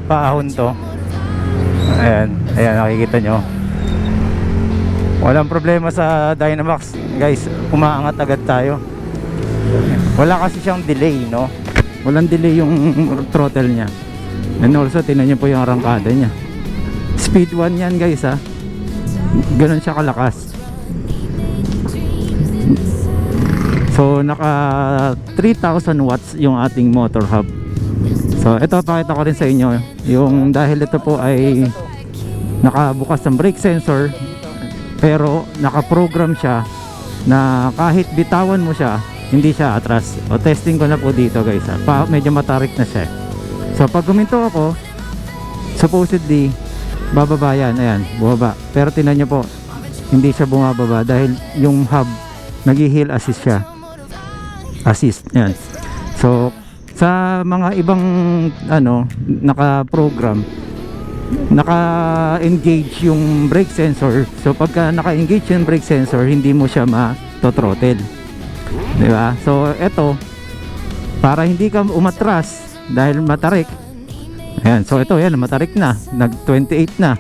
Paahon to. Ayan, ayan, nakikita nyo. Walang problema sa Dynamax, guys. Umaangat agad tayo. Wala kasi siyang delay, no? Walang delay yung throttle niya. And also, tingnan nyo po yung arangkada niya. Speed 1 yan, guys, ha. Ganun siya kalakas. So, naka 3,000 watts yung ating motor hub. So, ito, pakita ko rin sa inyo. Yung dahil ito po ay nakabukas ng brake sensor, pero nakaprogram siya na kahit bitawan mo siya, hindi siya atras. O, testing ko na po dito, guys, ha. Medyo matarik na siya. So, pag guminto ako, supposedly bababa yan. Ayan, bumaba. Pero tinan nyo po, hindi siya bumababa dahil yung hub nag-hill assist siya. Assist, yan. So, sa mga ibang naka-program, naka-engage yung brake sensor. So, pagka naka-engage yung brake sensor, hindi mo siya ma-throttle. Diba? So, eto, para hindi ka umatras dahil matarik. Ayan, so ito, yan, matarik na. Nag-28 na,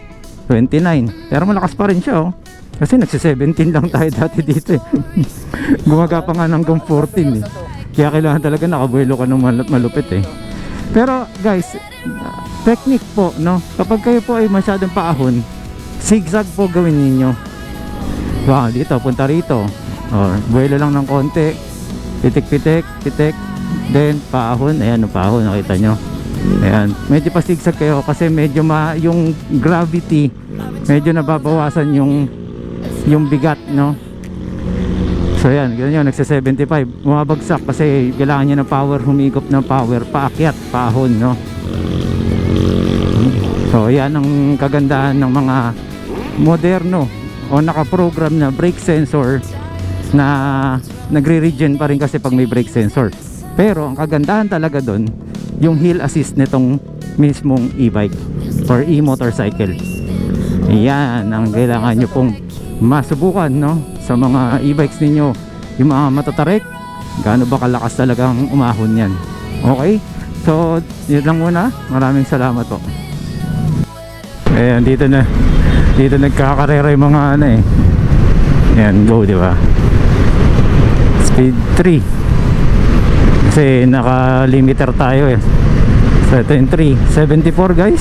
29. Pero malakas pa rin siya, oh. Kasi nagsi-17 lang tayo dati dito, eh. Gumagapa nga hanggang 14, eh. Kaya kailangan talaga nakabuelo ka ng malupit, eh. Pero guys, technique po, no? Kapag kayo po ay masyadong paahon, zigzag po gawin ninyo. Wow, dito, punta rito. Buelo lang ng konti. Pitik-pitik, pitik. Then, paahon. Ayan, paahon, nakita nyo. Ayan, medyo pa zigzag kayo kasi medyo yung gravity, medyo nababawasan yung bigat, no? So yan, ganyan yun, nagsa-75, bumabagsak kasi kailangan niya ng power, humigop ng power, paakyat, paahon, no? So yan ang kagandahan ng mga moderno o nakaprogram na brake sensor na nagre-regen pa rin kasi pag may brake sensor. Pero ang kagandahan talaga doon, yung hill assist nitong mismong e-bike or e-motorcycle. Yan ang kailangan nyo pong masubukan, no? Sa mga e-bikes ninyo, yung mga matatarik, gaano ba kalakas talagang umahon yan. Okay, so yun lang muna. Maraming salamat po. Ayan, dito nagkakarera yung mga Ayan, go, di ba? Speed 3 kasi naka-limiter tayo, eh. So ito yung 3, 74 guys,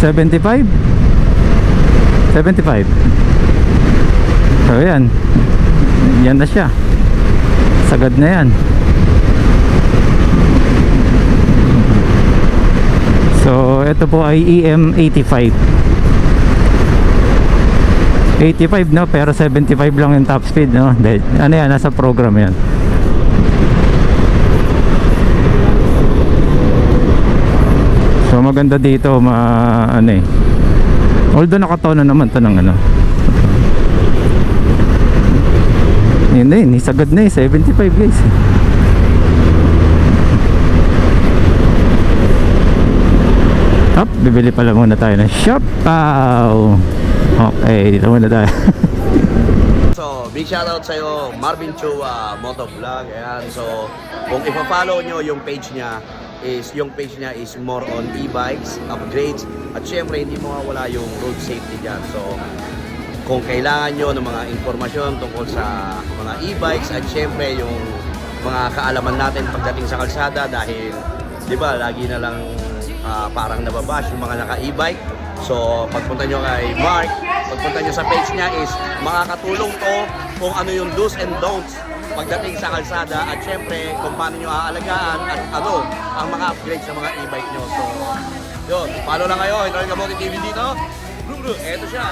75. So yan, yan na siya, sagad na yan. So ito po ay EM85 no, pero 75 lang yung top speed, no? Ano yan, nasa program yan. So maganda dito, although nakatono naman to ng yun na yun, sagad na 75 guys. Up, bibili pala muna tayo ng Siopaw. Okay, dito muna tayo. So, big shoutout sa'yo, Marvin Chua, Motovlog. Ayan, so kung ipa-follow nyo yung page niya, is more on e-bikes, upgrades, at syempre hindi mo mawala yung road safety dyan. So kung kailangan nyo ng mga informasyon tungkol sa mga e-bikes at syempre yung mga kaalaman natin pagdating sa kalsada, dahil di ba lagi na lang parang nababash yung mga naka-e-bike. So pagpunta nyo kay Mark, pagpunta nyo sa page niya, is makakatulong to kung ano yung do's and don'ts pagdating sa kalsada, at syempre kung paano nyo aalagaan at ang mga upgrade sa mga e-bike nyo. So yun, follow lang kayo, Hidroid Kamote TV dito. Eto siya.